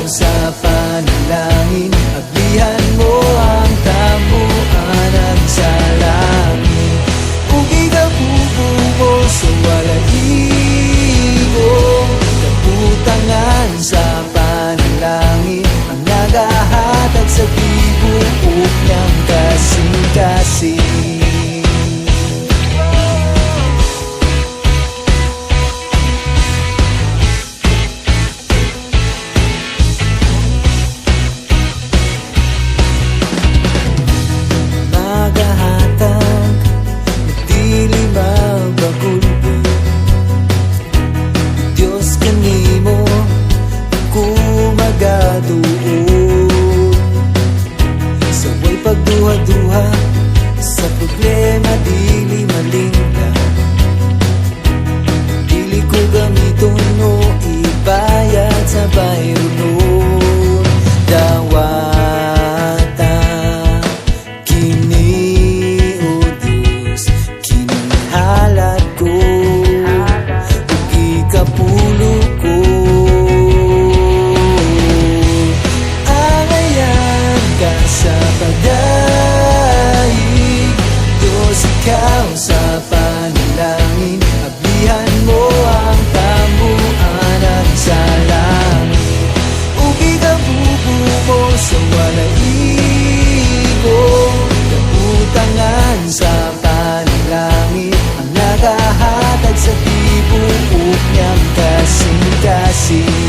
sa panalangin, aglihan mo ang tamuanan sa langit. Kung ikabubuo sa walahigo, kabutangan sa panalangin ang nagahatag sa tibuok niyang kasing-kasing. Pagduha-duha sa problema, dili malinga. Dili ko gamiton no ibayad sa bayro nun. Dawata kini o Diyos, kinihalat ko, ug ikapulo ko. Angayan ka sa pagdaig, Diyos, ikaw sa panalangin, aglihan mo ang tamuanan sa langit. Ug ikabubuo sa walahigo, kabutangan sa panalangin ang nagahatag sa tibuok niyang kasing-kasing.